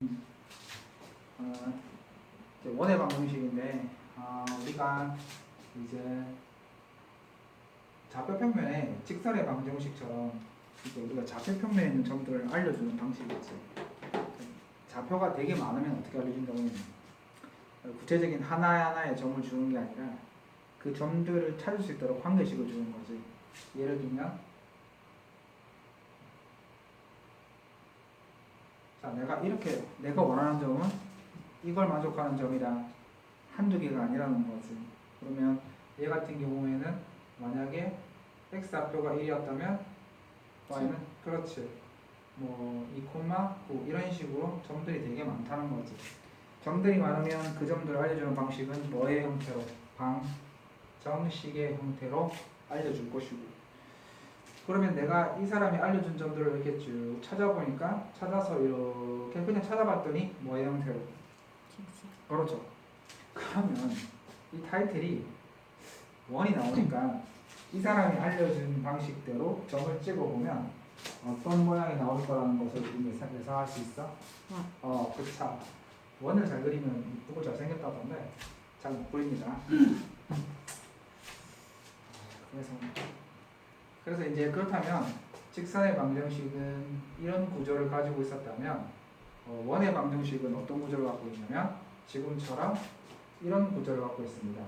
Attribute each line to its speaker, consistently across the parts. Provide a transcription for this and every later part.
Speaker 1: 이제 원의 방정식인데 우리가 이제 좌표평면에 직선의 방정식처럼 이제 우리가 좌표평면에 있는 점들을 알려주는 방식이었어요. 좌표가 되게 많으면 어떻게 알려준다고 하면 구체적인 하나하나의 점을 주는 게 아니라 그 점들을 찾을 수 있도록 관계식을 주는 거지. 예를 들면 자, 내가 원하는 점은 이걸 만족하는 점이라 한두 개가 아니라는 거지. 그러면 얘 같은 경우에는 만약에 x 좌표가 1이었다면 y는 그렇지. 뭐 2,9 이런 식으로 점들이 되게 많다는 거지. 점들이 많으면 그 점들을 알려주는 방식은 뭐의 형태로? 방정식의 형태로 알려줄 것이고. 그러면 내가 이 사람이 알려준 점들을 이렇게 쭉 찾아서 이렇게 그냥 찾아봤더니 뭐의 형태로? 그렇죠. 그러면 이 타이틀이 원이 나오니까 이 사람이 알려준 방식대로 점을 찍어보면 어떤 모양이 나올 거라는 것을 우리 예상할 수 있어? 그쵸. 원을 잘 그리면 이쁘고 잘생겼다던데 잘 못 그립니다. 그래서 이제 그렇다면 직선의 방정식은 이런 구조를 가지고 있었다면 원의 방정식은 어떤 구조를 갖고 있냐면 지금처럼 이런 구조를 갖고 있습니다.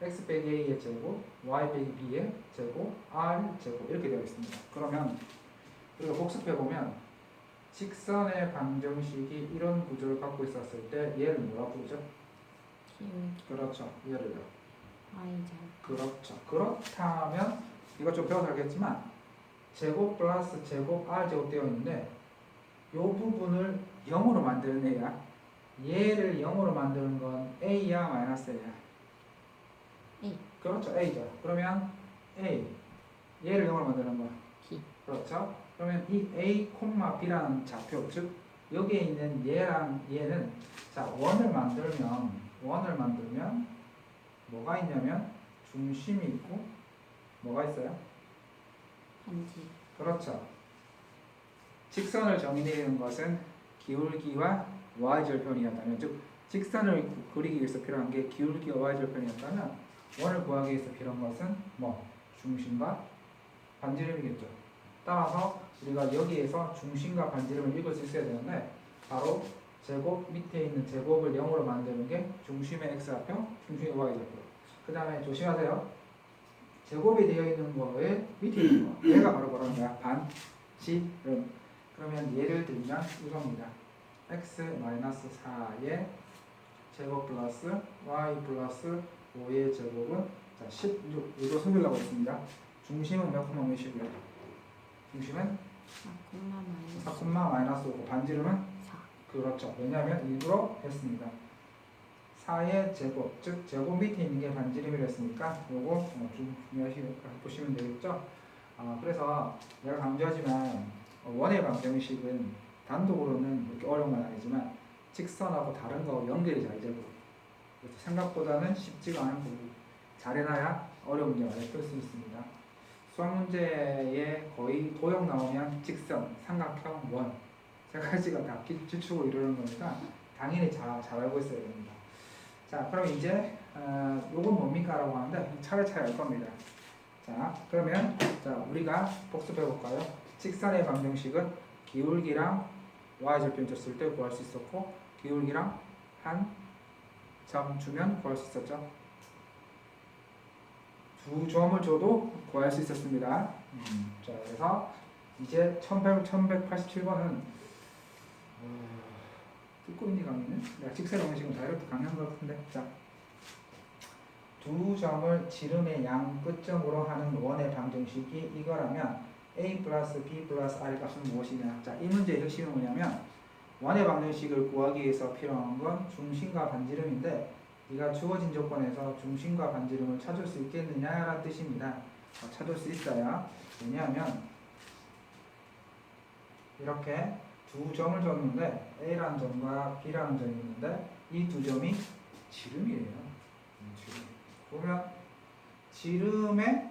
Speaker 1: x 빼기 a의 제곱, y 빼기 b의 제곱, r 제곱 이렇게 되어 있습니다. 그러면 우리가 복습해보면 직선의 방정식이 이런 구조를 갖고 있었을 때 얘를 뭐라고 부르죠? 그렇죠. 얘를요. 그렇죠. 그렇다면 이거 좀 배워서 알겠지만 제곱 플러스 제곱 r 제곱 되어 있는데 이 부분을 0으로 만드는 애야. 얘를 0으로 만드는 건 a야 마이너스 a야?
Speaker 2: A.
Speaker 1: 그렇죠. a죠. 그러면 a 얘를 0으로 만드는 거
Speaker 2: B.
Speaker 1: 그렇죠. 그러면 이 a, b라는 좌표 즉 여기에 있는 얘랑 얘는 자 원을 만들면 뭐가 있냐면 중심이 있고 뭐가 있어요?
Speaker 2: 반지.
Speaker 1: 그렇죠. 직선을 정의내리는 것은 기울기와 y절편이었다면 즉 직선을 그리기 위해서 필요한 게 기울기와 y절편이었다면 원을 구하기 위해서 필요한 것은 뭐? 중심과 반지름이겠죠. 따라서 우리가 여기에서 중심과 반지름을 읽을 수 있어야 되는데 바로 제곱 밑에 있는 제곱을 0으로 만드는 게 중심의 x좌표, 중심의 y좌표. 그 다음에 조심하세요. 제곱이 되어 있는 거에 밑에 있는 거 얘가 바로 뭐라는 거야? 반지름. 그러면 예를 들면 이겁니다. x-4의 제곱 플러스 y 플러스 5의 제곱은 자 16. 이거 속이려고 했습니다. 중심은 몇 콤마 몇이고요? 중심은 4, 마이너스 5고 반지름은
Speaker 2: 4.
Speaker 1: 그렇죠. 왜냐하면 일부러 했습니다. 4의 제곱, 즉 제곱 밑에 있는 게 반지름이라 했으니까 요거 중요하시게 보시면 되겠죠. 그래서 내가 강조하지만 원의 방정식은 단독으로는 이렇게 어려운 건 아니지만 직선하고 다른 거하고 연결이 잘 되고 생각보다는 쉽지가 않은 부분 잘해놔야 어려운 문제 많이 풀 수 있습니다. 수학 문제에 거의 도형 나오면 직선, 삼각형, 원 세 가지가 다 기축으로 이루는 거니까 당연히 잘 알고 있어야 됩니다. 자, 그럼 이제 요건 뭡니까? 라고 하는데 차례차례 알 겁니다. 자, 그러면 우리가 복습해 볼까요? 직선의 방정식은 기울기랑 y절편 줬을 때 구할 수 있었고 기울기랑 한 점 주면 구할 수 있었죠. 두 점을 줘도 구할 수 있었습니다. 자, 그래서 이제 1187번은 듣고 있니 강의는? 내가 직선의 방정식은 다이렉트 강의한 것 같은데. 자, 두 점을 지름의 양 끝점으로 하는 원의 방정식이 이거라면 a 플러스 b 플러스 r 값은 무엇이냐? 자, 이 문제의 핵심은 뭐냐면 원의 방정식을 구하기 위해서 필요한 건 중심과 반지름인데 네가 주어진 조건에서 중심과 반지름을 찾을 수 있겠느냐라는 뜻입니다. 찾을 수 있어야. 왜냐하면 이렇게 두 점을 줬는데 a라는 점과 b라는 점이 있는데 이 두 점이 지름이에요. 지름. 보면 지름의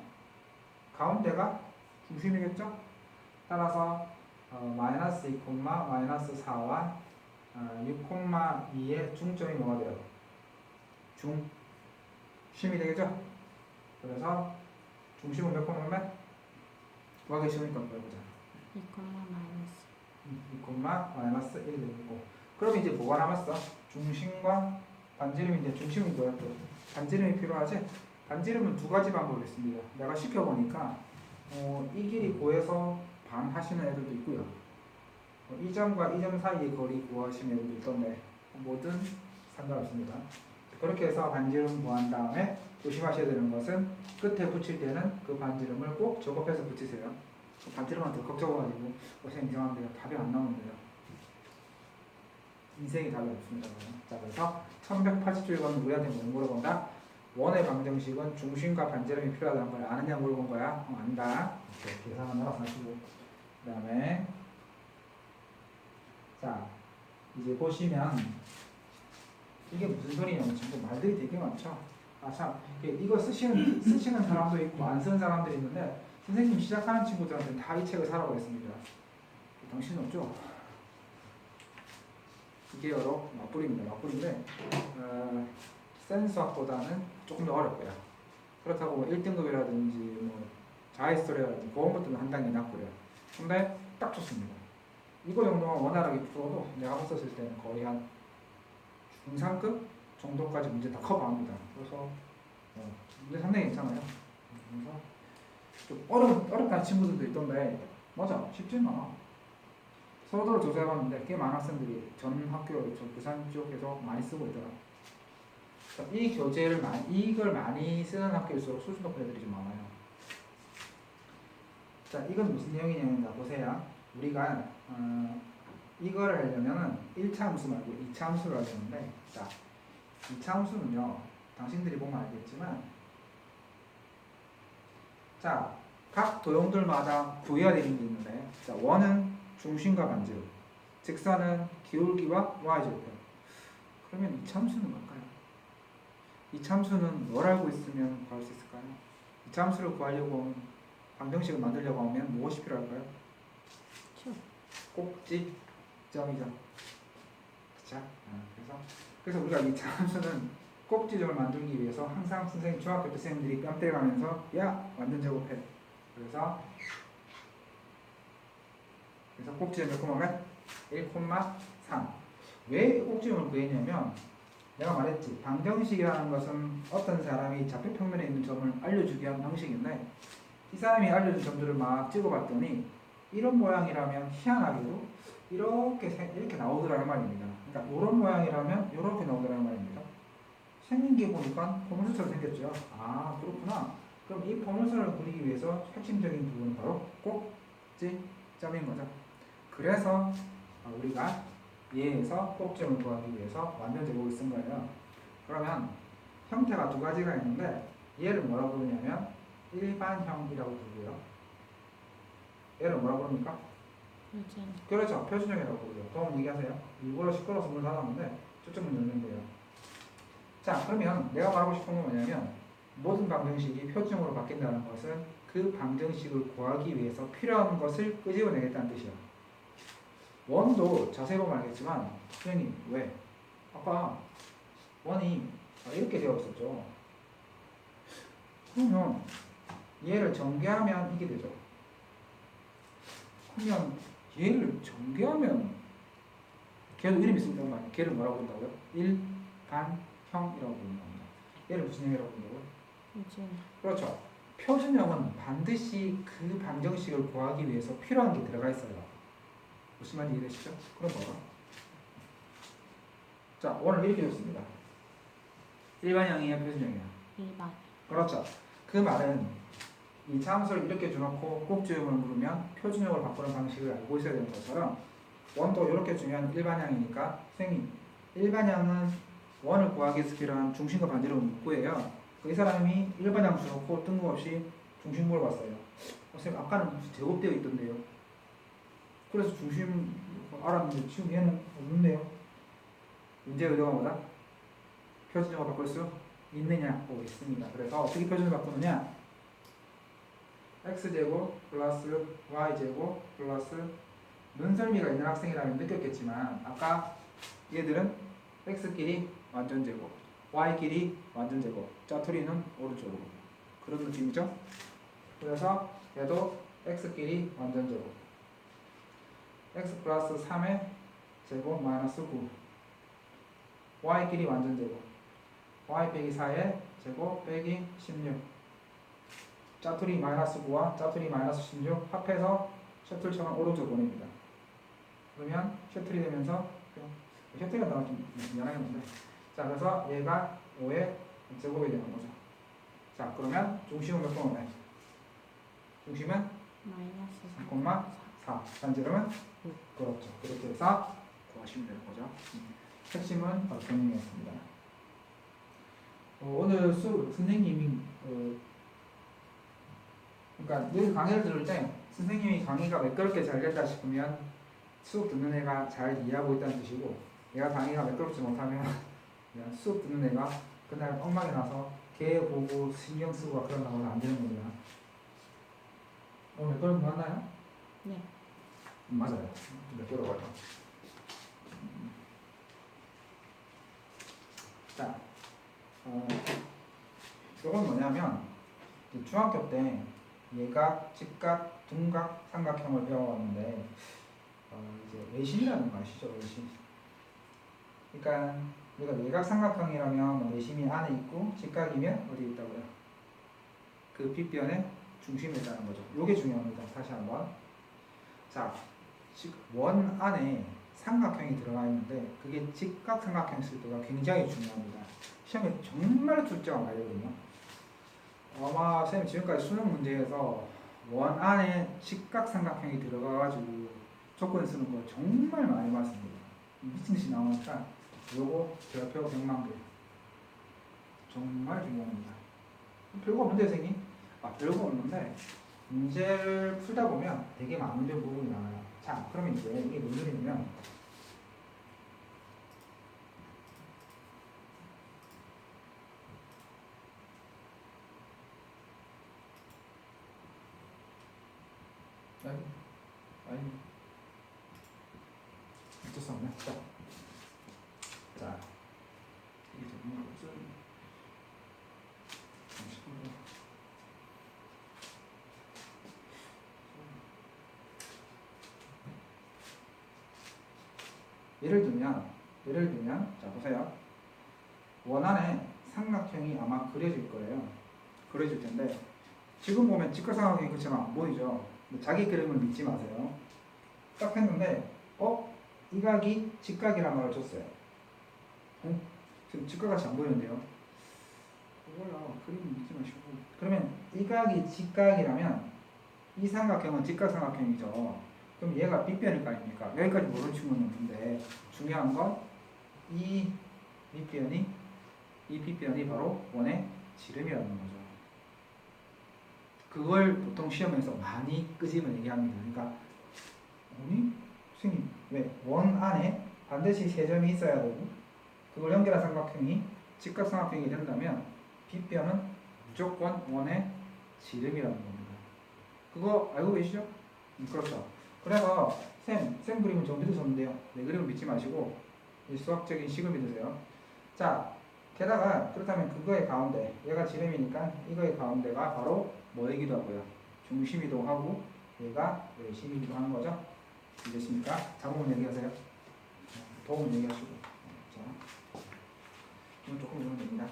Speaker 1: 가운데가 중심이겠죠? 따라서 마이너스 2, 마이너스 4와 6,2의 중점이 뭐가 돼요? 중심이 되겠죠? 그래서 중심은 몇 콤마 몇? 구하기 쉬우니까 구해보자.
Speaker 2: 2, 마이너스
Speaker 1: 2, -1이 되고. 그럼 이제 뭐가 남았어? 중심과 반지름이 이제 중심이 뭐야? 또 반지름이 필요하지? 반지름은 두 가지 방법이 있습니다. 내가 시켜보니까 이 길이 구해서 반 하시는 애들도 있고요. 이 점과 이 점 사이의 거리 구하시는 애들도 있던데 뭐든 상관없습니다. 그렇게 해서 반지름 구한 다음에 조심하셔야 되는 것은 끝에 붙일 때는 그 반지름을 꼭 적업해서 붙이세요. 반지름은 더 걱정해가지고 선생님 이상한데요. 답이 안 나오는데요. 인생이 답이 없습니다. 자, 그래서 1180쪽에 우리한테 뭐 물어본다? 원의 방정식은 중심과 반지름이 필요하다는 걸 아느냐 물어본 거야? 안다. 이렇게 계산을 알아서 하시고. 그 다음에 자, 이제 보시면 이게 무슨 소리냐면 지금 말들이 되게 많죠. 참, 이거 쓰시는 사람도 있고 안 쓰는 사람들이 있는데 선생님 시작하는 친구들한테 다 이 책을 사라고 했습니다. 당신은 없죠? 이게 여러 맞불인데 센수학보다는 조금 더 어렵고요. 그렇다고 뭐 1등급이라든지 뭐 자이스토리라든지 그런 것들은 한 단계 낮고요. 근데 딱 좋습니다. 이거 정도만 원활하게 풀어도 내가 했었을 때는 거의 한 중상급 정도까지 문제 다 커버합니다. 그래서 문제 상당히 괜찮아요. 그래서 좀 어렵다는 친구들도 있던데 맞아 쉽지는 않아. 서로를 조사해봤는데 꽤 많은 학생들이 전 학교 저 부산 지역에서 많이 쓰고 있더라. 이 교재를 이걸 많이 쓰는 학교일수록 수준 높은 애들이 좀 많아요. 자, 이건 무슨 내용이냐면 보세요. 우리가 이걸 하려면은 1차 함수 말고 2차 함수를 하려는데, 자, 2차 함수는요, 당신들이 보면 알겠지만, 자, 각 도형들마다 구해야 되는 게 있는데, 자, 원은 중심과 반지름, 직선은 기울기와 y절편. 그러면 2차 함수는 뭘까요? 2차 함수는 뭘 알고 있으면 구할 수 있을까요? 2차 함수를 구하려고 하면, 방정식을 만들려고 하면 무엇이 필요할까요? 꼭지점이죠. 그쵸? 그래서 우리가 이 함수는 꼭지점을 만들기 위해서 항상 선생님 중학교 때 선생님들이 뺨 때려가면서 야 완전 제곱해. 그래서 꼭지점 몇 콤마면 1,3. 왜 꼭지점을 구했냐면 내가 말했지 방정식이라는 것은 어떤 사람이 좌표 평면에 있는 점을 알려주기 위한 방식인데 이 사람이 알려준 점들을 막 찍어봤더니 이런 모양이라면 희한하게도 이렇게 나오더라는 말입니다. 그러니까 이런 모양이라면 이렇게 나오더라는 말입니다. 생긴 게 보니까 포물선처럼 생겼죠. 아 그렇구나. 그럼 이 포물선을 그리기 위해서 핵심적인 부분은 바로 꼭지점인 거죠. 그래서 우리가 얘에서 꼭지점을 구하기 위해서 완전 제곱을 쓴 거예요. 그러면 형태가 두 가지가 있는데 얘를 뭐라고 부르냐면 일반형이라고 부르고요. 얘를 뭐라고 부릅니까? 그렇죠. 표준형이라고 부르죠. 그럼 얘기하세요. 일부러 시끄러워서 문을 닫았는데 저쪽은 열는데요. 자, 그러면 내가 말하고 싶은 건 뭐냐면 모든 방정식이 표준형으로 바뀐다는 것은 그 방정식을 구하기 위해서 필요한 것을 끄집어내겠다는 뜻이야. 원도 자세히 보면 알겠지만 선생님 왜? 아까 원이 이렇게 되어 있었죠. 그러면 얘를 전개하면 이게 되죠. 그러면 얘를 전개하면 걔도 이름이 있으니까 말이야. 걔를 뭐라고 부른다고요? 일반형이라고 부르는 겁니다. 얘를 무슨 형이라고 부른다고요? 그렇죠. 표준형은 반드시 그 방정식을 구하기 위해서 필요한 게 들어가 있어요. 무슨 말인지 이해되시죠? 그럼 봐봐. 자, 오늘 이렇게 줬습니다. 일반형이야, 표준형이야?
Speaker 2: 일반.
Speaker 1: 그렇죠. 그 말은 이 함수를 이렇게 줘놓고 꼭지점을 물으면 표준형으로 바꾸는 방식을 알고 있어야 되는 것처럼 원도 이렇게 주면 일반형이니까 선생님 일반형은 원을 구하기 위해서 필요한 중심과 반지름을 묻고예요. 이 사람이 일반형 줘놓고 뜬금없이 중심 물어봤어요. 선생님 아까는 제곱되어 있던데요. 그래서 중심 알았는데 지금 얘는 없는데요. 문제 의도가 뭐다? 표준형으로 바꿀 수 있느냐? 있습니다. 그래서 어떻게 표준을 바꾸느냐? x제곱 플러스 y제곱 플러스 눈썰미가 있는 학생이라면 느꼈겠지만 아까 얘들은 x끼리 완전 제곱, y끼리 완전 제곱, 짜투리는 오른쪽으로. 그런 느낌이죠? 그래서 얘도 x끼리 완전 제곱, x 플러스 3의 제곱 마이너스 9, y끼리 완전 제곱, y 빼기 4의 제곱 빼기 16, 짜투리 마이너스 9와 짜투리 마이너스 16 합해서 셔틀처럼 오른쪽 보냅니다. 그러면 셔틀이 되면서 셔틀이 나와 좀 미안하겠는데, 자 그래서 얘가 5의 제곱이 되는 거죠. 자 그러면 중심은 몇 번 오네? 중심은
Speaker 2: 마이너스
Speaker 1: 3,4, 반지름은 그렇죠. 그렇게 해서 구하시면 되는 거죠. 핵심은 경영이었습니다. 오늘 선생님이 그러니까 늘 강의를 들을 때 선생님이 강의가 매끄럽게 잘 됐다 싶으면 수업 듣는 애가 잘 이해하고 있다는 뜻이고, 얘가 강의가 매끄럽지 못하면 수업 듣는 애가 그날 엉망이 나서 걔 보고 신경 쓰고 그런 나오면 안 되는 겁니다. 매끄러운 거 맞나요?
Speaker 2: 네.
Speaker 1: 맞아요. 매끄러워요. 자, 이건 뭐냐면 중학교 때 예각, 직각, 둔각, 삼각형을 배워왔는데 이제 외심이라는 거 아시죠? 외심. 그러니까 우리가 예각 삼각형이라면 뭐 외심이 안에 있고 직각이면 어디 있다고요? 그 빗변의 중심에 있다는 거죠. 이게 중요합니다. 다시 한번. 자, 원 안에 삼각형이 들어가 있는데 그게 직각 삼각형일 때가 굉장히 중요합니다. 시험에 정말 출제가 많거든요. 아마 선생님 지금까지 수능 문제에서 원 안에 직각 삼각형이 들어가가지고 조건 쓰는 거 정말 많이 봤습니다. 미친듯이 나오니까 요거 별표 100만 개 정말 중요합니다. 별거 없는데 선생님? 별거 없는데 문제를 풀다 보면 되게 많은 부분이 나와요. 자, 그러면 이제 이게 무슨 소리냐면 아니 어쩔 수 없네. 자 이게 정말 무슨 예를 들면 자 보세요. 원 안에 삼각형이 아마 그려질 거예요. 그려질 텐데 지금 보면 직각삼각형이 그처럼 안 보이죠. 자기 그림을 믿지 마세요. 딱 했는데 이 각이 직각이란 말을 줬어요. 지금 직각같이 안 보이는데요. 그거야 그림 믿지 마시고. 그러면 이 각이 직각이라면 이 삼각형은 직각삼각형이죠. 그럼 얘가 빗변일 거 아닙니까? 여기까지 모르는 친구는 없는데 중요한 건 이 빗변이 바로 원의 지름이라는 거죠. 그걸 보통 시험에서 많이 끄집어 얘기합니다. 그러니까 아니 선생님 왜 원 안에 반드시 세 점이 있어야 되고 그걸 연결한 삼각형이 직각삼각형이 된다면 빗변은 무조건 원의 지름이라는 겁니다. 그거 알고 계시죠? 그렇죠. 그래서 쌤 그림은 좀 믿으셨는데요. 내 그림을 믿지 마시고 이 수학적인 식을 믿으세요. 자, 게다가 그렇다면 그거의 가운데 얘가 지름이니까 이거의 가운데가 바로 뭐이기도 하고요. 중심이기도 하고 얘가 외심이기도 하는 거죠. 이해됐습니까? 자문 얘기하세요. 도움 얘기하시고. 자, 이건 조금 이러면 됩니다.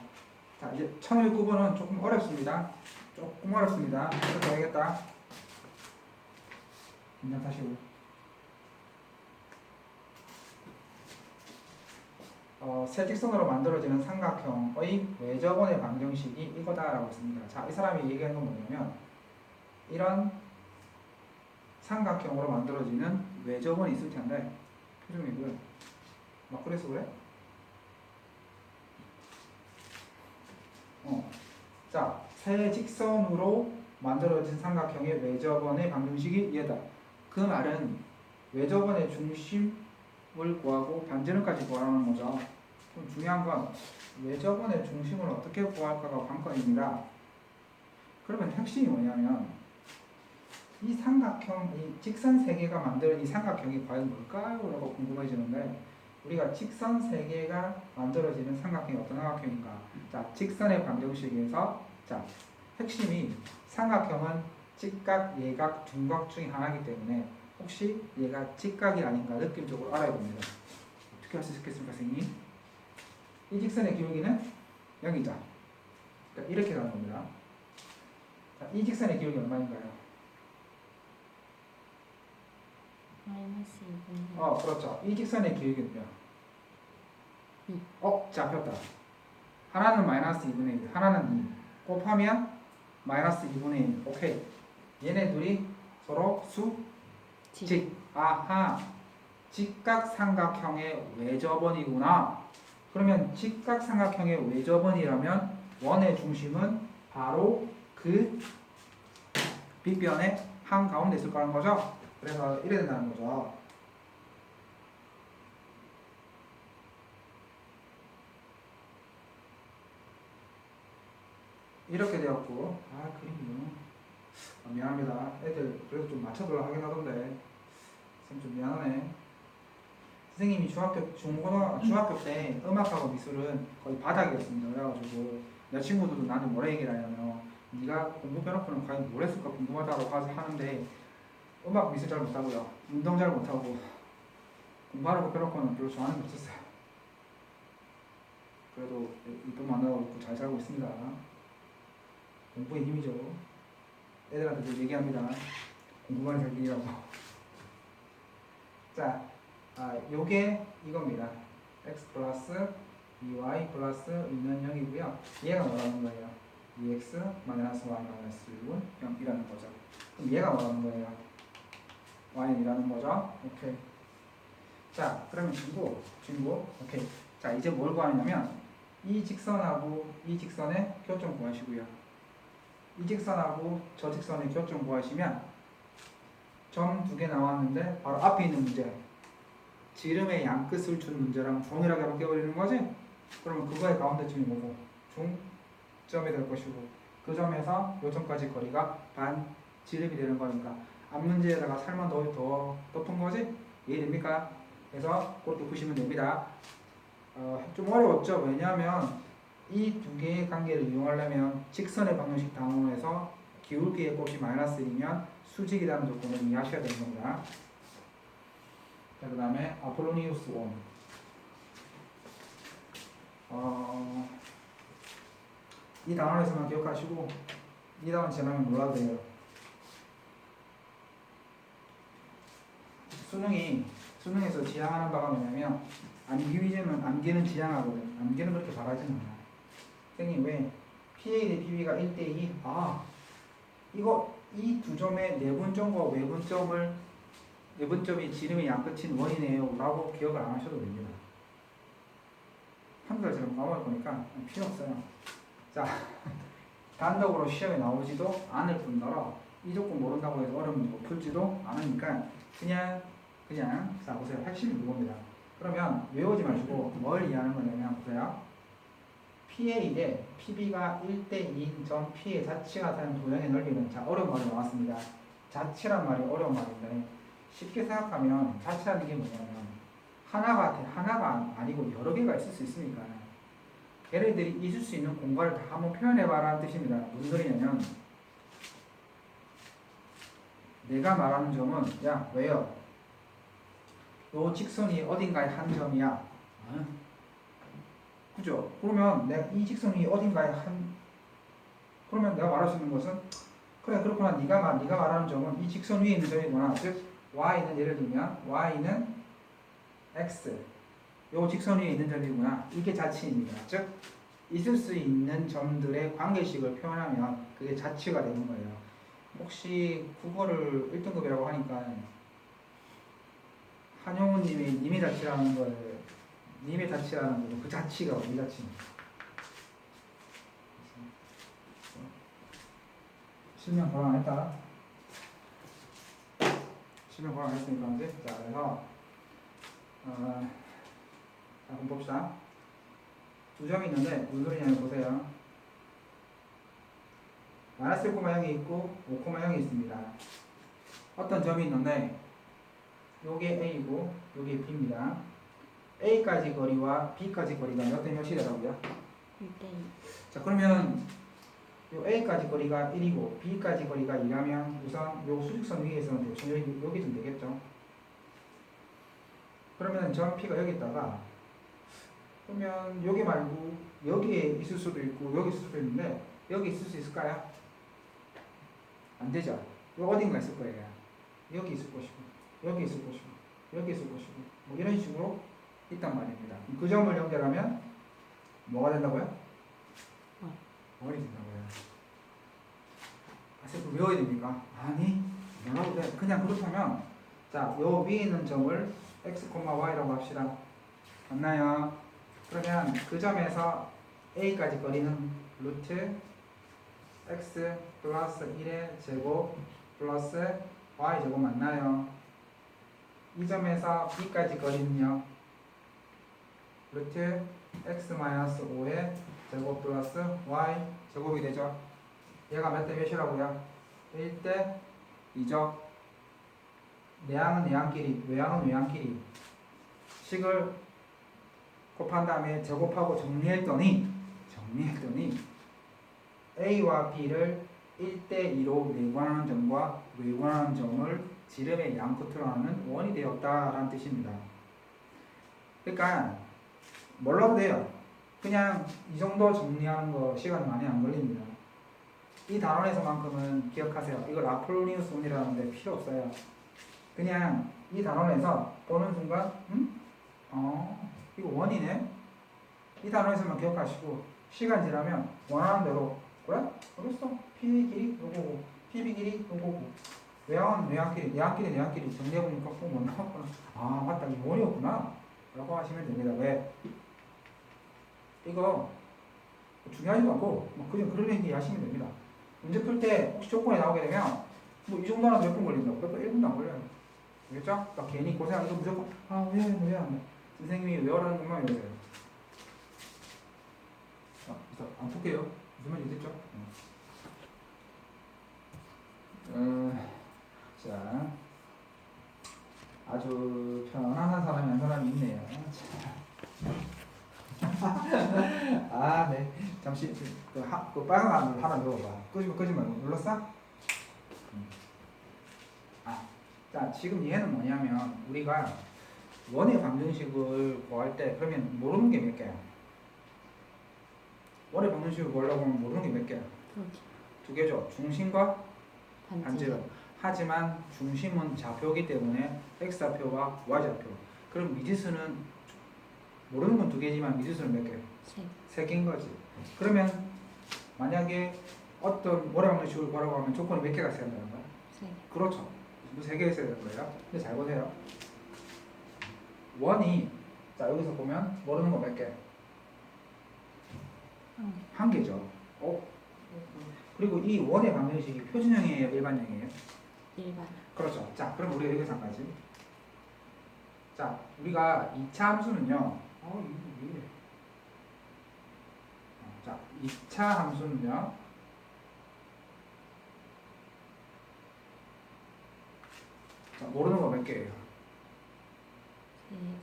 Speaker 1: 자, 이제 1019번은 조금 어렵습니다. 조금 어렵습니다. 이렇게 해야겠다. 긴장하시고. 세 직선으로 만들어지는 삼각형의 외접원의 방정식이 이거다라고 했습니다. 자, 이 사람이 얘기한 건 뭐냐면 이런 삼각형으로 만들어지는 외접원이 있을 텐데 표정이 뭐야? 막 그래서 그래? 자, 세 직선으로 만들어진 삼각형의 외접원의 방정식이 얘다. 그 말은 외접원의 중심을 구하고 반지름까지 구하라는 거죠. 그럼 중요한 건 외접원의 중심을 어떻게 구할까가 관건입니다. 그러면 핵심이 뭐냐면 이 삼각형, 이 직선 세 개가 만드는 이 삼각형이 과연 뭘까요? 라고 궁금해지는데 우리가 직선 3개가 만들어지는 삼각형이 어떤 삼각형인가? 자, 직선의 방정식에서 자, 핵심이 삼각형은 직각, 예각, 둔각 중에 하나이기 때문에 혹시 얘가 직각이 아닌가 느낌적으로 알아야 됩니다. 어떻게 할 수 있겠습니까, 선생님? 이 직선의 기울기는 0이죠. 그러니까 이렇게 가는 겁니다. 자, 이 직선의 기울기 얼마인가요?
Speaker 2: 마이너스 2분의 1.
Speaker 1: 그렇죠. 이 직선의 기울기는요.
Speaker 2: 이.
Speaker 1: 잡혔다. 하나는 마이너스 2분의 1, 하나는 2. 곱하면 마이너스 2분의 1. 오케이. 얘네 둘이 서로 직. 아하. 직각삼각형의 외접원이구나. 그러면 직각삼각형의 외접원이라면 원의 중심은 바로 그 빗변의 한가운데 있을 거라는 거죠. 그래서 이래야 된다는 거죠. 이렇게 되었고, 그림이요. 미안합니다. 애들 그래도 좀 맞춰달라 하긴 하던데 선생님 좀 미안하네. 선생님이 중학교 때 음악하고 미술은 거의 바닥이었습니다. 그래가지고 내 친구들도 나한테 뭐라 얘기를 하냐면 네가 공부 빼놓고는 과연 뭘 했을까 궁금하다고 하는데 음악 미술 잘 못하고요. 운동 잘 못하고 공부하는 거 빼놓고는 별로 좋아하는 게 없었어요. 그래도 이쁜 만나고 있고 잘 살고 있습니다. 공부의 힘이죠. 애들한테 늘 얘기합니다. 공부만 잘 되라고. 자, 요게 이겁니다. x 플러스 2y 플러스 2는 0이고요. 얘가 뭐라는 거예요? 2x 마이너스 y 마이너스 6은 0이라는 거죠. 그럼 얘가 뭐라는 거예요? y는 이라는 거죠. 오케이. 자, 그러면 진구. 오케이. 자, 이제 뭘 구하냐면 이 직선하고 이 직선의 교점 구하시고요. 이 직선하고 저 직선의 교점 구하시면 점 2개 나왔는데 바로 앞에 있는 문제 지름의 양끝을 준 문제랑 동일하게 바뀌어버리는 거지? 그러면 그거의 가운데점이 뭐고? 중점이 될 것이고 그 점에서 요 점까지 거리가 반 지름이 되는 거니까 앞 문제에다가 살만 더 덮은 거지? 이해됩니까? 그래서 그렇게 보시면 됩니다. 좀 어려웠죠? 왜냐하면 이 두 개의 관계를 이용하려면 직선의 방정식 단원에서 기울기의 값이 마이너스 1이면 수직이라는 조건을 이해하셔야 되는 겁니다. 자, 그 다음에 아폴로니우스 온. 이 단원에서만 기억하시고 이 단원 지나면 몰라도 돼요. 수능에서 지향하는 바가 뭐냐면 암기 위주는 암기는 지향하거든. 암기는 그렇게 바라지는 않아. 선생님 왜 PA 대 PB가 1대2? 이거 이 두 점의 내분점과 외분점이 지름의 양끝인 원이네요 라고 기억을 안 하셔도 됩니다. 한글 제가 까먹을 거니까 필요 없어요. 자, 단독으로 시험에 나오지도 않을 뿐더러 이 조건 모른다고 해서 어려운 문제 풀지도 않으니까 그냥 자 보세요. 핵심이 그겁니다. 그러면 외우지 마시고 뭘 이해하는 거냐면 보세요. PA 대 PB가 1대2인 점 P의 자치가 되는 도형의 넓이는 자 어려운 말이 나왔습니다. 자치란 말이 어려운 말인데 쉽게 생각하면 자치라는 게 뭐냐면 하나가 아니고 여러 개가 있을 수 있으니까 걔네들이 있을 수 있는 공간을 다 한번 표현해봐라는 뜻입니다. 무슨 소리냐면 내가 말하는 점은 야 왜요? 요 직선이 어딘가에 한 점이야. 그죠? 그러면 내가 이 직선이 어딘가에 그러면 내가 말할 수 있는 것은 그래 그렇구나 네가 말하는 점은 이 직선 위에 있는 점이구나. 즉 y는 예를 들면 y는 x 요 직선 위에 있는 점이구나. 이게 자치입니다. 즉 있을 수 있는 점들의 관계식을 표현하면 그게 자치가 되는 거예요. 혹시 국어를 1등급이라고 하니까 한용우 님이 자치라는 걸 님의 자치라는 거고 그 자치가 어디 자치입니까? 실명 보완했다. 실명 보완했으니까 이제 자 그래서 자 그럼 봅시다. 두 점이 있는데 무슨 소리냐면 보세요. 마이너스 1,0이 있고 5,0이 있습니다. 어떤 점이 있는데 요게 A고 요게 B입니다. A까지 거리와 B까지 거리가 몇 대 몇이라고요?
Speaker 2: 1대2.
Speaker 1: 자, 그러면 요 A까지 거리가 1이고 B까지 거리가 2라면 우선 요 수직선 위에서는 대충 여기 좀 되겠죠? 그러면 점 P가 여기 있다가 그러면 여기 말고 여기에 있을 수도 있고 여기 있을 수도 있는데 여기 있을 수 있을까요? 안 되죠? 요 어딘가 있을 거예요. 여기 있을 것이고 여기 있을 것이고 여기 있을 것이고 뭐 이런 식으로 있단 말입니다. 그 점을 연결하면 뭐가 된다고요? 원이 된다고요. 그 외워야 됩니까? 아니, 뭐라고 돼? 그냥 그렇다면 자, 요 위에 있는 점을 x, y라고 합시다. 맞나요? 그러면 그 점에서 a까지 거리는 루트 x 플러스 1의 제곱 플러스 y 제곱 맞나요? 이 점에서 b까지 거리는요? 루트 x 마이너스 5의 제곱 플러스 y 제곱이 되죠. 얘가 몇 대 몇이라고요? 1대 2죠. 내항은 내항끼리, 외항은 외항끼리 식을 곱한 다음에 제곱하고 정리했더니 A와 B를 1대2로 내관하는 점과 외관하는 점을 지름의 양 끝으로 하는 원이 되었다라는 뜻입니다. 그러니까 몰라도 돼요. 그냥 이 정도 정리하는 거 시간 많이 안 걸립니다. 이 단원에서만큼은 기억하세요. 이걸 아폴로니우스 원이라는데 필요 없어요. 그냥 이 단원에서 보는 순간 이거 원이네? 이 단원에서만 기억하시고 시간 지나면 원하는 대로 그래? 알겠어. P 길이 요거고 PB 길이 요거고 외항은 외항끼리 내항끼리 정리해보니까 뭐 나왔구나. 아 맞다 이거 원이었구나 라고 하시면 됩니다. 왜? 이거 중요하지도 않고 그냥 그런 얘기 하시면 됩니다. 문제 풀 때 혹시 조건에 나오게 되면 뭐 이 정도는 몇 분 걸린다고? 몇 분? 1분도 안 걸려요. 알겠죠? 그러니까 괜히 고생하고 이거 무조건 왜 안 돼? 선생님이 외우라는 것만 외우세요. 자, 일단 안 풀게요. 무슨 말인지 됐죠? 자, 아주 편안한 사람이 한 사람이 있네요. 아, 네. 잠시 그 빨간 거 하나 넣어봐. 끄지 말고 눌렀어? 자, 지금 얘는 뭐냐면 우리가 원의 방정식을 구할 때 그러면 모르는 게 몇 개야? 원의 방정식을 구하려고 하면 모르는 게 몇 개야? 두 개죠. 중심과 반지름. 하지만 중심은 좌표이기 때문에 x좌표와 y좌표. 그럼 미지수는 모르는 건 두 개지만 미지수는 몇 개? 세 개인 거지. 그러면 만약에 어떤 원의 방정식을 구하려고 하면 조건이 몇 개가 있어야 된다는 거야? 그렇죠. 세 개 있어야 되는 거예요. 근데 잘 보세요. 원이 자 여기서 보면 모르는 거 몇 개? 한 개죠. 그리고 이 원의 방정식이 표준형이에요, 일반형이에요? 일반. 그렇죠. 자, 그럼 우리가 여기서 한 가지. 자, 우리가 2차 함수는요. 이거 왜 이래? 자, 2차 함수는요. 자, 모르는 거 몇 개예요?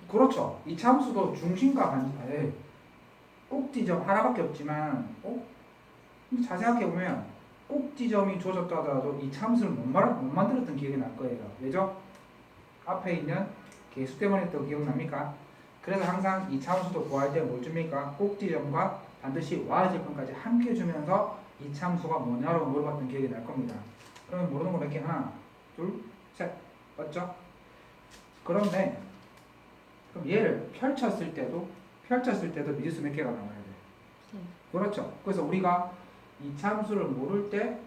Speaker 1: 그렇죠. 2차 함수도 중심과 반지, 꼭지점 하나밖에 없지만, 잘 생각해보면 꼭지점이 주어졌다 하더라도 이 함수를 못 만들었던 기억이 날 거예요. 왜죠? 앞에 있는 개수 때문에 했던 기억납니까? 그래서 항상 이 함수도 구할 때 뭘 줍니까? 꼭지점과 반드시 y절편까지 함께 주면서 이 함수가 뭐냐고 물어봤던 기억이 날 겁니다. 그러면 모르는 거 몇 개? 하나, 둘, 셋. 맞죠? 그런데 그럼 얘를 펼쳤을 때도 미지수 몇 개가 나와야 돼? 그렇죠. 그래서 우리가 이 함수를 모를 때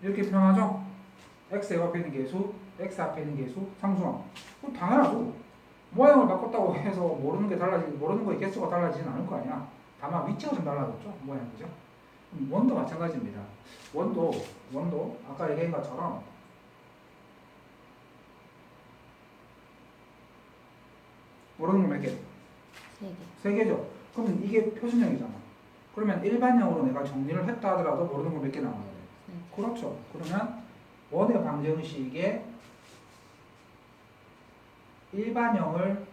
Speaker 1: 이렇게 표현하죠. x 앞에 있는 개수, x 앞에 있는 개수, 상수항. 당연하죠. 모양을 바꿨다고 해서 모르는 거의 개수가 달라지진 않을 거 아니야. 다만 위치가 좀 달라졌죠. 모양 그죠? 원도 마찬가지입니다. 원도 아까 얘기한 것처럼 모르는 거 몇 개? 세 개죠. 그럼 이게 표준형이잖아. 그러면 일반형으로 내가 정리를 했다 하더라도 모르는 거 몇 개 나와야 돼? 그렇죠. 그러면 원의 방정식에 일반형을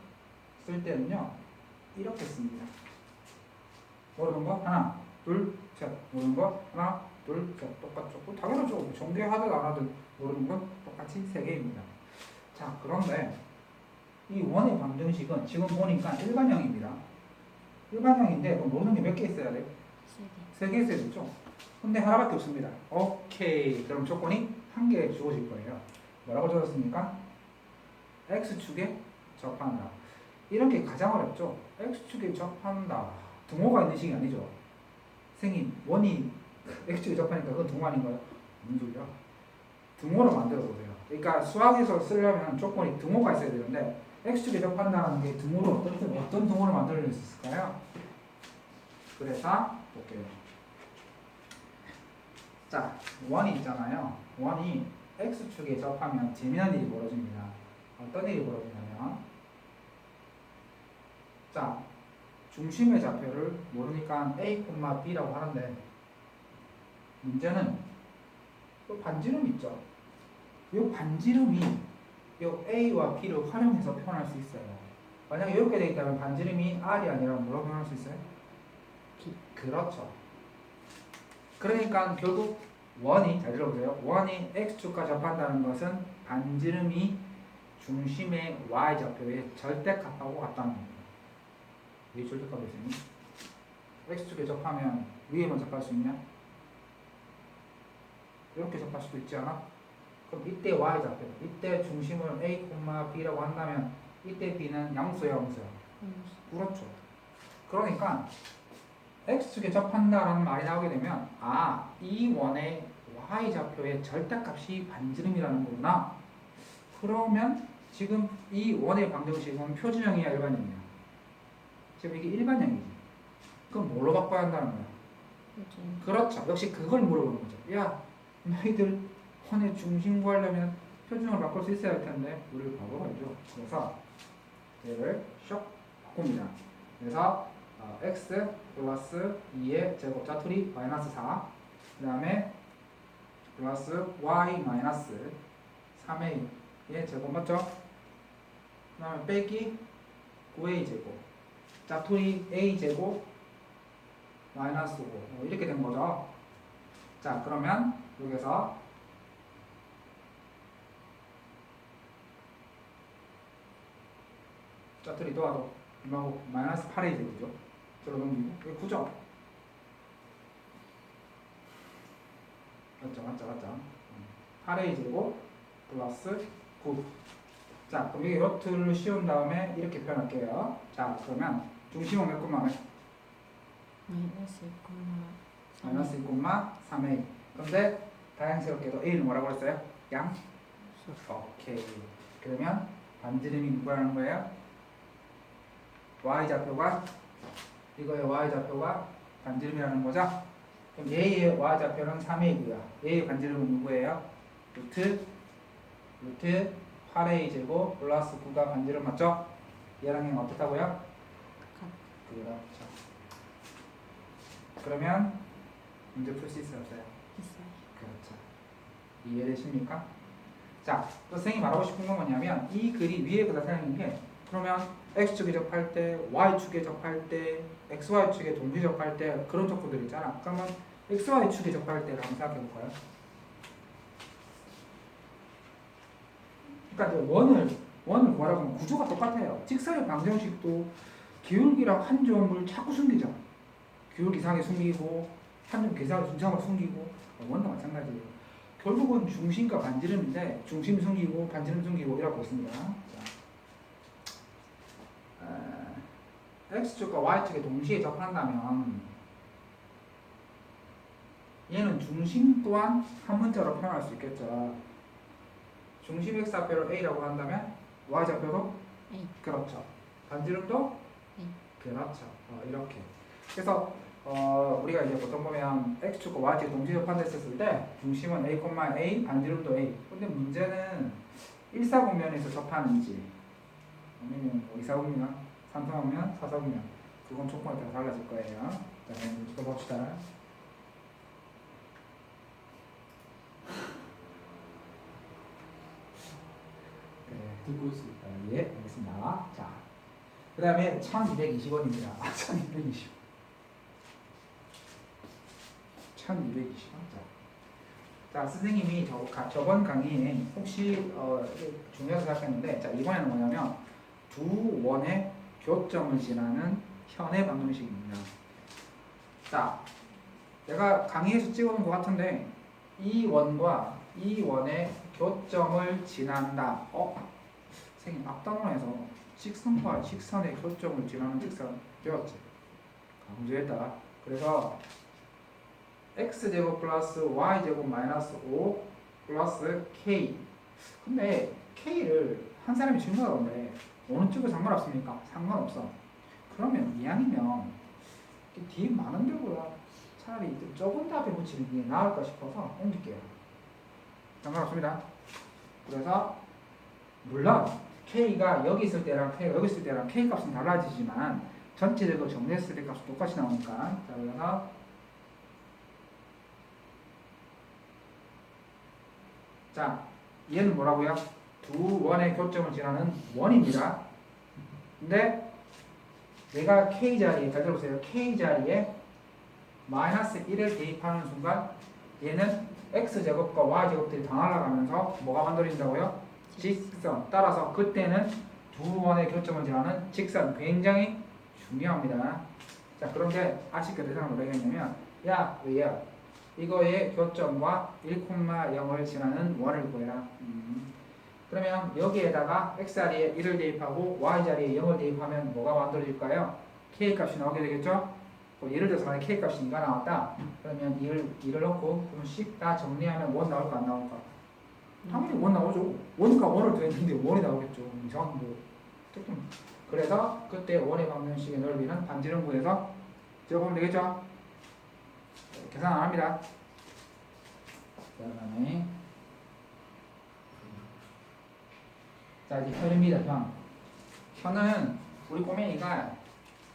Speaker 1: 쓸 때는요 이렇게 씁니다. 모르는 거 하나 둘 셋, 모르는 거 하나 둘 셋, 똑같죠. 당연하죠. 전개하든 안 하든 모르는 건 똑같이 세 개입니다. 자, 그런데 이 원의 방정식은 지금 보니까 일반형입니다. 일반형인데 그럼 모르는 게 몇 개 있어야 돼? 세 개 있어야 되죠. 근데 하나밖에 없습니다. 오케이. 그럼 조건이 한 개 주어질 거예요. 뭐라고 적었습니까? x축에 접한다. 이런 게 가장 어렵죠. x축에 접한다. 등호가 있는 식이 아니죠. 선생님, 원이 x축에 접하니까 그건 등호 아닌가요? 무슨 소리야? 등호를 만들어 보세요. 그러니까 수학에서 쓰려면 조건이 등호가 있어야 되는데 x축에 접한다는 게 등호로 어떤 등호를 만들어낼 수 있을까요? 그래서 볼게요. 자, 원이 있잖아요. 원이 x축에 접하면 재미난 일이 벌어집니다. 어떤 일이 벌어지냐면 자, 중심의 좌표를 모르니까 a, b라고 하는데 문제는 이 반지름 있죠. 이 반지름이 이 a와 b를 활용해서 표현할 수 있어요. 만약에 이렇게 되어 있다면 반지름이 r이 아니라 뭐라고 표현할 수 있어요? 그렇죠. 그러니까 결국 원이, 잘 들어보세요. 원이 x축과 접한다는 것은 반지름이 중심의 y좌표에 절대값하고 같다는 겁니다. 왜 절대값이 있니? x축에 접하면 위에만 접할 수 있냐? 이렇게 접할 수도 있지 않아? 그럼 이때 y좌표, 이때 중심을 a, b라고 한다면 이때 b는 양수야, 양수야? 그렇죠. 그러니까 x축에 접한다라는 말이 나오게 되면 이 원의 y좌표의 절대값이 반지름이라는 거구나. 그러면 지금 이 원의 방정식은 표준형이야, 일반형이야? 지금 이게 일반형이지. 그럼 뭘로 바꿔야 한다는 거야? 그렇죠. 역시 그걸 물어보는 거죠. 야, 너희들 원의 중심 구하려면 표준형을 바꿀 수 있어야 할 텐데 우리를 바꾸라 하죠. 그래서 얘를 쇽 바꿉니다. 그래서 x 플러스 2의 제곱 짜투리 마이너스 4, 그 다음에 플러스 y 마이너스 3a의 제곱 맞죠? 그 다음에 빼기 9a 제곱 짜투리 a 제곱 마이너스 5 이렇게 된 거죠. 자, 그러면 여기서 짜투리 또하고 이하고 마이너스 8a 제곱이죠. 저로 넘기고 이게 9죠. 맞죠. 8a 제곱 플러스 9. 자, 그럼 여기 루트를 씌운 다음에 이렇게 표현할게요. 자, 그러면 중심은 몇 콤마? 마이너스 2,3a. 그런데 다행스럽게도 a는 뭐라고 했어요? 양? 오케이. 그러면 반지름이 누구라는 거예요? y좌표가 이거의 y좌표가 반지름이라는 거죠? 그럼 얘의 y좌표는 3a고요. 얘의 반지름은 누구예요? 루트 8a 제곱 플러스 9가 반지름 맞죠? 얘랑 얘는 어떻다고요? 그렇죠. 그러면 문제 풀 수 있어요, 없어요?
Speaker 2: 있어요.
Speaker 1: 그렇죠. 이해되십니까? 자, 또 선생님이 말하고 싶은 건 뭐냐면 이 글이 위에 그다 생긴 게 그러면 x축에 접할 때, y축에 접할 때, xy축에 동시에 접할 때 그런 척도들 있잖아. 그러면 xy축에 접할 때를 한번 생각해 볼까요? 그러니까 이제 원을 구하라고 하면 구조가 똑같아요. 직선의 방정식도 기울기랑 한 점을 자꾸 숨기잖아. 기울기 이상에 숨기고 한 점 계산을 중심으로 숨기고 원도 마찬가지예요. 결국은 중심과 반지름인데 중심 숨기고 반지름 숨기고 이라고 있습니다. x축과 y축에 동시에 접한다면 얘는 중심 또한 한 문자로 표현할 수 있겠죠. 중심 x좌표를 a라고 한다면 y좌표도
Speaker 2: A.
Speaker 1: 그렇죠. 반지름도
Speaker 2: A.
Speaker 1: 그렇죠. 이렇게. 그래서 우리가 이제 보통 보면 x축과 y축 동시에 접한다 했을 때 중심은 a, 반지름도 a. 근데 문제는 1사분면에서 접하는지 아니면 2사분면, 3사분면, 4사분면 그건 조건에 따라 달라질 거예요. 자, 그럼 또 봅시다. 네.
Speaker 3: 듣고 있습니다.
Speaker 1: 예, 알겠습니다. 자, 그 다음에 1220원입니다. 1220원. 1220원. 자, 선생님이 저번 강의에 혹시 중요해서 생각했는데, 자, 이번에는 뭐냐면 두 원의 교점을 지나는 현의 방정식입니다. 자, 내가 강의에서 찍어놓은 것 같은데 이 원과 이 원의 교점을 지난다. 선생님 앞단원에서 직선과 직선의 교점을 지나는 직선 배웠지? 강조했다. 그래서 x제곱 플러스 y제곱 마이너스 5 플러스 k. 근데 k를 한 사람이 증가하던데 어느 쪽에 상관없습니까? 상관없어. 그러면 이왕이면 뒤에 많은 데보다 차라리 좀 적은 답에 붙이는 게 나을까 싶어서 옮길게요. 상관없습니다. 그래서 물론 k가 여기 있을 때랑 k가 여기 있을 때랑 k 값은 달라지지만 전체적으로 정리했을 때 값은 똑같이 나오니까. 자, 그래서 자, 얘는 뭐라고요? 두 원의 교점을 지나는 원입니다. 근데 내가 k 자리에, 잘 들어보세요. k 자리에 마이너스 1을 대입하는 순간 얘는 x제곱과 y제곱들이 다 날아가면서 뭐가 만들어진다고요? 직선. 따라서 그때는 두 원의 교점을 지나는 직선 굉장히 중요합니다. 자, 그런데 아쉽게 대상을 뭐라 했냐면 야, 왜야? 이거의 교점과 1,0을 지나는 원을 구해라. 그러면 여기에다가 x 자리에 1을 대입하고 y 자리에 0을 대입하면 뭐가 만들어질까요? k 값이 나오게 되겠죠? 예를 들어서 만약 k 값이 2가 나왔다. 그러면 2를 넣고 그럼 씩 다 정리하면 원 나올까 안 나올까? 당연히 원 나오죠. 원과 원을 더했는데 원이 나오겠죠. 이상한 뭐 조금. 그래서 그때 원의 방정식의 넓이는 반지름분해서 적으면 되겠죠? 계산 안 합니다. 그 다음에 자, 이제 현입니다. 현은 우리 꼬맹이가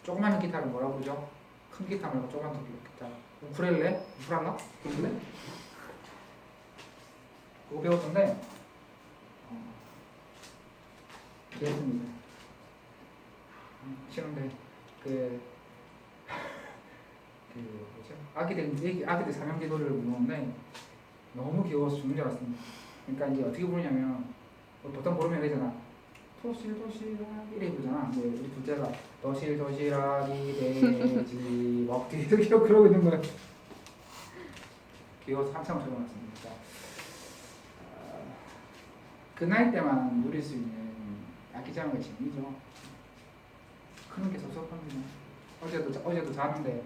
Speaker 1: 조그마한 기타를 뭐라고 부르죠? 큰 기타 말고 조그만 기타. 우쿨렐레? 우쿨랄라? 우쿨렐레? 그거 배웠던데 귀했습니다. 싫은데 뭐죠? 아기들 삼형제 노래를 부르는데 너무 귀여워서 죽는 줄 알았습니다. 그러니까 이제 어떻게 부르냐면 보통 부르면 되잖아. 도실도실하기 이래 부르잖아. 근데 우리 둘째가 도실도실하기 돼지 먹기 이렇게 그러고 있는 거예요. 귀여워서 한참 적어놨습니다. 그 나이 때만 누릴 수 있는 악기자는 게 재미죠. 크는 게 섭섭합니다. 어제도 자는데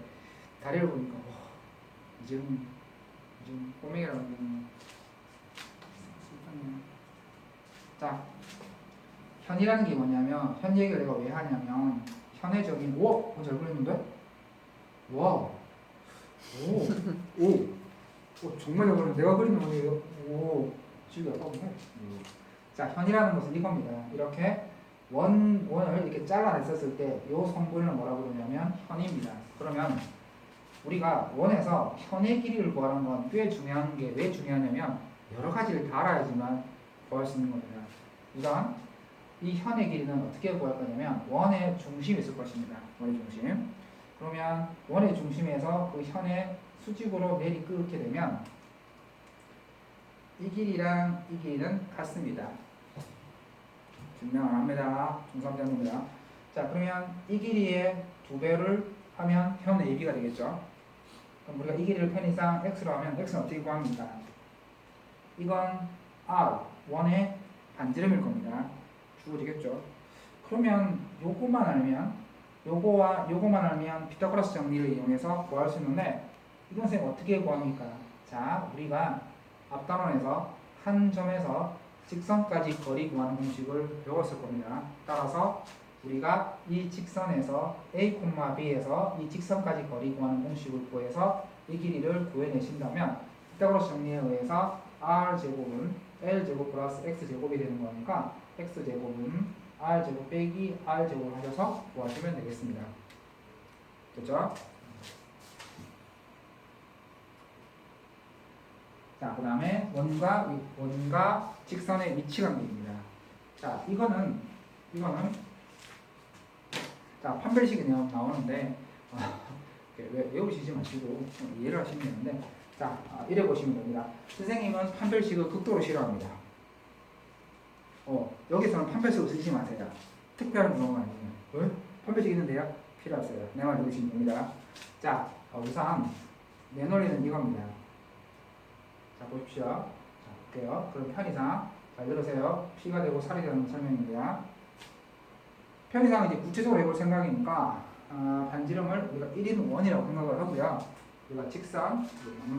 Speaker 1: 다리를 보니까 와, 이제는 꼬맹이라는 게 슬프네요. 자, 현이라는 게 뭐냐면 현 얘기를 내가 왜 하냐면 현의적인 잘 그렸는데? 와, 정말 잘 그렸네. 내가 그리는 거예요. 지우기 아까운데. 자, 현이라는 것은 이겁니다. 이렇게 원을 이렇게 잘라냈었을 때 이 성분을 뭐라고 그러냐면 현입니다. 그러면 우리가 원에서 현의 길이를 구하는 건 꽤 중요한 게 왜 중요하냐면 여러 가지를 다 알아야지만 구할 수 있는 겁니다. 우선 이 현의 길이는 어떻게 구할 거냐면 원의 중심이 있을 것입니다. 원의 중심. 그러면 원의 중심에서 그 현의 수직으로 내리끓게 되면 이 길이랑 이 길이는 같습니다. 증명 안 합니다. 중3자입니다. 자, 그러면 이 길이의 2배를 하면 현 AB가 되겠죠. 그럼 우리가 이 길이를 편의상 x로 하면 x는 어떻게 구합니까? 이건 r, 원의 반지름일 겁니다. 주어지겠죠. 그러면 요거만 알면 요거와 요거만 알면 피타고라스 정리를 이용해서 구할 수 있는데 이건 선생님 어떻게 구합니까? 자, 우리가 앞단원에서 한 점에서 직선까지 거리 구하는 공식을 배웠을 겁니다. 따라서 우리가 이 직선에서 A, B에서 이 직선까지 거리 구하는 공식을 구해서 이 길이를 구해내신다면 피타고라스 정리에 의해서 R제곱은 L제곱 플러스 X제곱이 되는 거니까 X제곱은 R제곱 빼기 R제곱을 하셔서 구하시면 되겠습니다. 됐죠? 자, 그 다음에 원과 직선의 위치 관계입니다. 자, 이거는 자, 판별식이 나오는데 외우시지 마시고 이해를 하시면 되는데 자, 이래 보시면 됩니다. 선생님은 판별식을 극도로 싫어합니다. 여기서는 판별식을 쓰지 마세요. 특별한 경우가 아니에요. 왜? 판별식 있는데요? 필요 없어요. 내 말 들으시면 됩니다. 자, 우선 내 논리는 이겁니다. 자, 보십시오. 자, 볼게요. 그럼 편의상 잘 들으세요. 피가 되고 살이 되는 설명입니다. 편의상은 이제 구체적으로 해볼 생각이니까 반지름을 우리가 1인 1이라고 생각을 하고요. 우리가 직선,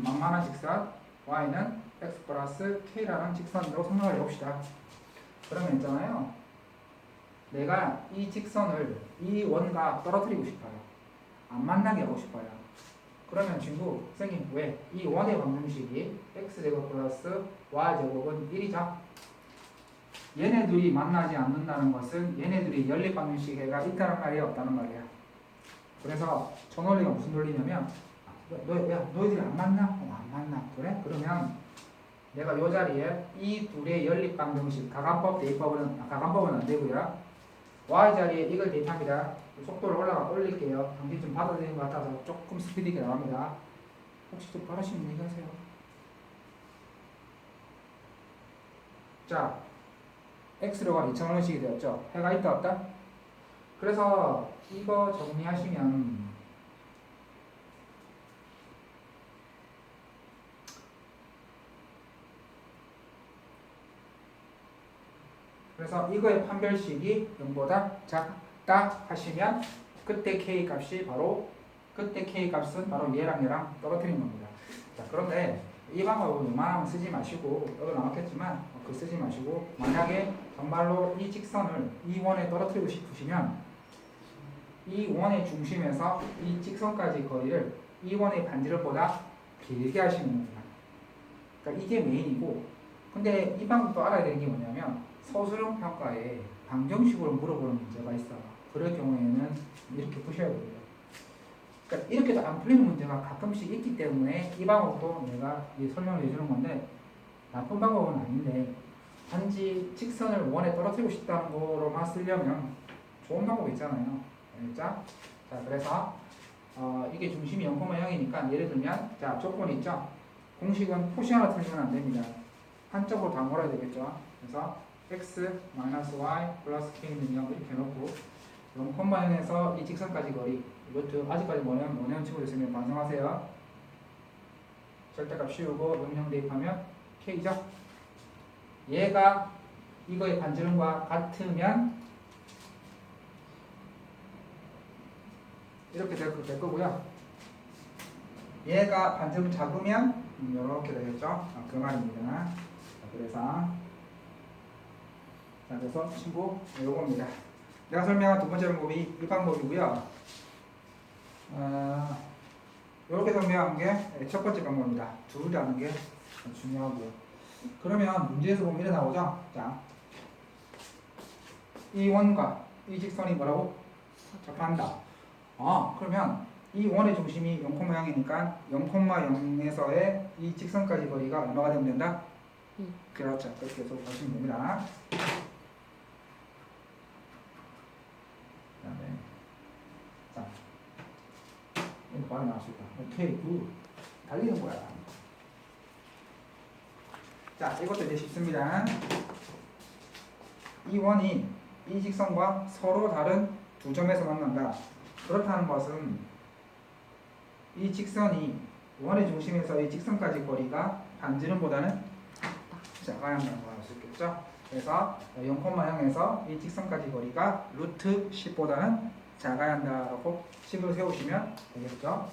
Speaker 1: 만만한 직선, y는 x 플러스 k라는 직선으로 생각을 해봅시다. 그러면 있잖아요. 내가 이 직선을 이 원과 떨어뜨리고 싶어요. 안 만나게 하고 싶어요. 그러면 친구, 선생님 왜? 이 원의 방정식이 x제곱 플러스 y제곱은 1이죠? 얘네들이 만나지 않는다는 것은 얘네들이 연립방정식에가 있다는 말이야 없다는 말이야. 그래서 저 논리가 무슨 논리냐면 너희들이 안 만나? 안 만나. 그래? 그러면 내가 이 자리에 이 둘의 연립방정식 가감법은 안 되고요. y 자리에 이걸 대입합니다. 속도를 올릴게요. 당신 좀 받아들이는 것 같아서 조금 스피드 있게 나갑니다. 혹시 좀 빠르시면 얘기하세요. 자, x로가 2,000원씩이 되었죠. 해가 있다 없다? 그래서 이거 정리하시면 그래서 이거의 판별식이 0보다 작다 하시면 그때 k 값이 바로 그때 k 값은 바로 얘랑 떨어뜨리는 겁니다. 자, 그런데 이 방법은 웬만하면 쓰지 마시고 여기 나왔겠지만 그 쓰지 마시고 만약에 정말로 이 직선을 이 원에 떨어뜨리고 싶으시면 이 원의 중심에서 이 직선까지 거리를 이 원의 반지름보다 길게 하시는 겁니다. 그러니까 이게 메인이고 근데 이 방법도 알아야 되는 게 뭐냐면 서술형 평가에 방정식으로 물어보는 문제가 있어요. 그럴 경우에는 이렇게 푸셔야 돼요. 그러니까 이렇게도 안 풀리는 문제가 가끔씩 있기 때문에 이 방법도 내가 설명을 해주는 건데 나쁜 방법은 아닌데 단지 직선을 원에 떨어뜨리고 싶다는 거로만 쓰려면 좋은 방법이 있잖아요. 알겠죠? 자, 그래서 이게 중심이 0,0이니까 예를 들면 자, 조건이 있죠? 공식은 푸시 하나 틀리면 안 됩니다. 한쪽으로 다 몰아야 되겠죠? 그래서 x y 플러스 k는 0 이렇게 해놓고 0,0에서 이 직선까지 거리 이것도 아직까지 원형 치고 있으면 반성하세요. 절대값 씌우고 명령 대입하면 k죠? 얘가 이거의 반지름과 같으면 이렇게 될 거고요. 얘가 반지름 작으면 이렇게 되겠죠? 그 말입니다. 그래서 친구 요겁니다. 내가 설명한 두 번째 방법이 이 방법이고요. 이렇게 설명한 게 첫 번째 방법입니다. 둘 다 하는 게 중요하고요. 그러면 문제에서 보면 이래 나오죠? 자, 이 원과 이 직선이 뭐라고? 접한다. 그러면 이 원의 중심이 0,0이니까 0,0에서의 이 직선까지 거리가 얼마가 되면 된다? 그렇죠. 그렇게 해서 보시면 됩니다. 그다음에 자, 이거 바로 나올 수 있다. 오케이, 굿. 달리는 거야. 자, 이것도 이제 쉽습니다. 이 원이 이 직선과 서로 다른 두 점에서 만난다. 그렇다는 것은 이 직선이 원의 중심에서 이 직선까지 거리가 반지름보다는 작아야 한다는 걸 알 수 있겠죠? 그래서 0,0에서 이 직선까지 거리가 루트 10보다는 작아야 한다라고 식을 세우시면 되겠죠?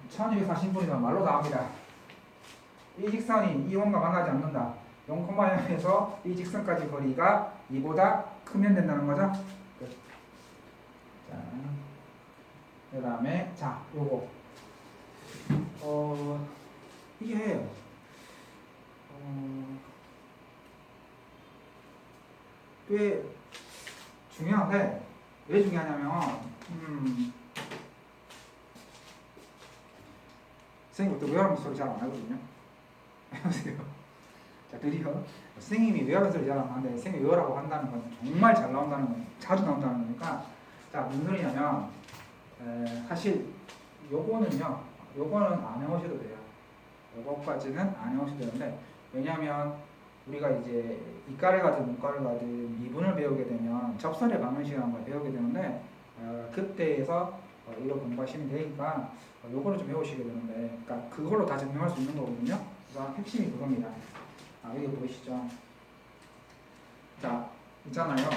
Speaker 1: 1240분이면 말로 나옵니다. 이 직선이 이 원과 만나지 않는다. 0,0에서 이 직선까지 거리가 2보다 크면 된다는 거죠? 자, 그 다음에 자, 요거 이게 꽤 중요한데 왜 중요하냐면 선생님 또 외우는 소리 잘 안 하거든요. 해보세요. 자, 드디어 선생님이 외우는 소리 잘 안 나는데 선생님이 외우라고 한다는 건 정말 잘 나온다는 건 자주 나온다는 거니까 자 무슨 소리냐면 사실 요거는 안 외우셔도 돼요. 요거까지는 안 외우셔도 되는데 왜냐하면 우리가 이제 이과를 가든 문과를 가든 미분을 배우게 되면 접선의 방정식이라는 걸 배우게 되는데 그때에서 이거 공부하시면 되니까 요거를 좀 외우시게 되는데 그러니까 그걸로 다 증명할 수 있는 거거든요. 그래서 핵심이 그겁니다. 여기 보이시죠? 자, 있잖아요.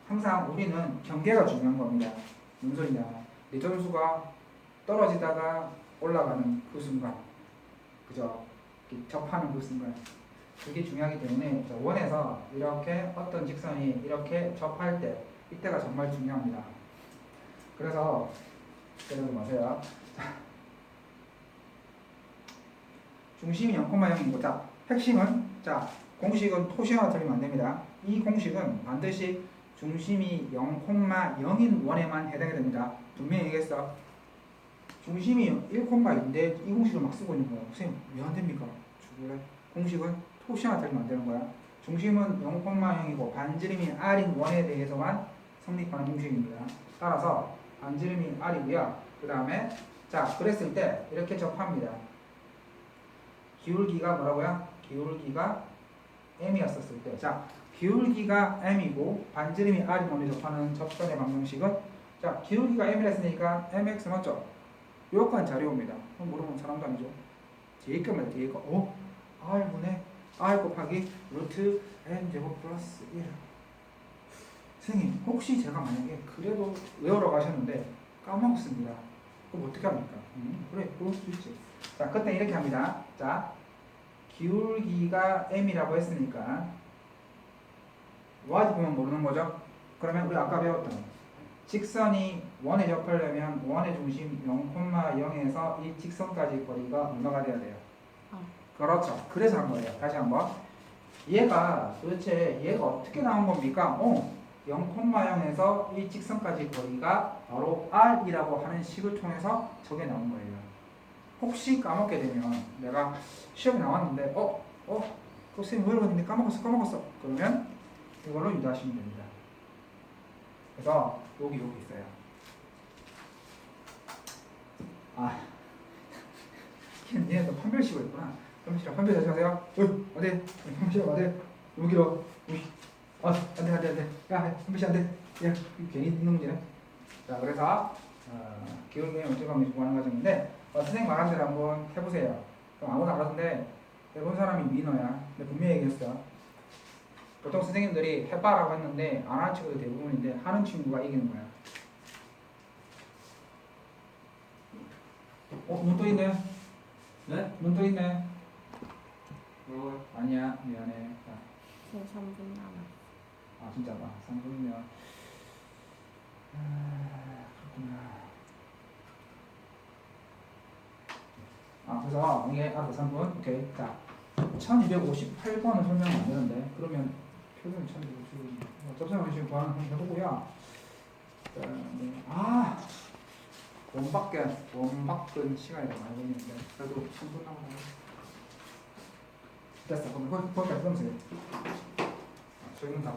Speaker 1: 항상 우리는 경계가 중요한 겁니다. 무슨 소리냐? 내전수가 떨어지다가 올라가는 그 순간, 그죠? 접하는 그 순간, 그게 중요하기 때문에 원에서 이렇게 어떤 직선이 이렇게 접할 때 이때가 정말 중요합니다. 그래서 때려도 마세요. 중심이 0,0이고 자 핵심은 자 공식은 토시와 틀리면 안 됩니다. 이 공식은 반드시 중심이 0,0인 원에만 해당이 됩니다. 분명히 얘기했어. 중심이 1,2인데 이 공식을 막 쓰고 있는 거야. 선생님 왜 안 됩니까? 죽을래? 공식은 토시와 틀리면 안 되는 거야. 중심은 0,0이고 반지름이 r인 원에 대해서만 성립하는 공식입니다. 따라서 반지름이 r이고요. 그 다음에 자 그랬을 때 이렇게 접합니다. 기울기가 뭐라고요? 기울기가 m이었었을 때. 자, 기울기가 m이고 반지름이 r이 원에 접하는 접선의 방정식은 자, 기울기가 m이라 했으니까 mx 맞죠? 요건 자료입니다. 모르면 사람도 아니죠. 뒤에 겁니다. 뒤에 거. r분의 r 곱하기 루트 n 제곱 플러스 1. 선생님, 혹시 제가 만약에 그래도 외우러 가셨는데 까먹었습니다. 그럼 어떻게 합니까? 그래, 그럴 수 있지. 자, 그때 이렇게 합니다. 자, 기울기가 m이라고 했으니까 y지 보면 모르는 거죠? 그러면 우리 아까 배웠던 직선이 원에 접하려면 원의 중심 0,0에서 이 직선까지 거리가 얼마가 돼야 돼요? 그렇죠. 그래서 한 거예요. 다시 한번. 얘가 도대체 얘가 어떻게 나온 겁니까? 0,0에서 이 직선까지 거리가 바로 r이라고 하는 식을 통해서 저게 나온 거예요. 혹시 까먹게 되면 내가 시험에 나왔는데 그 쌤이 외웠는데 까먹었어 그러면 이걸로 유도하시면 됩니다. 그래서 여기 있어요. 얘네도 판별식을 했구나. 판별 다시 하세요. 어디? 판별식 어디? 여기로. 안돼. 야, 판별식 안돼. 야, 괜히 있는 문제네. 자, 그래서 기울기의 원칙 방정식 구하는 과정인데 선생님 말한 대로 한번 해보세요. 그럼 아무도 안 하던데 해본 사람이 민호야. 근데 분명히 얘기했어. 보통 선생님들이 해봐라고 했는데 안 하는 친구들 대부분인데 하는 친구가 이기는 거야. 눈 또 있네. 네? 눈 또 있네. 아니야, 미안해.
Speaker 2: 제 3분 남았어.
Speaker 1: 진짜 봐. 3분이면 그렇구나. 그래서 이게 3분. 오케이. 자, 1258번은 설명 안 되는데 그러면 표준 1258번 접선 방식 구하는 거 해보고요. 원박근 시간이 더 많이 걸리는데 그래도 3분 남았네. 됐어. 그럼 거기까지 쓰면 돼요. 저희는 다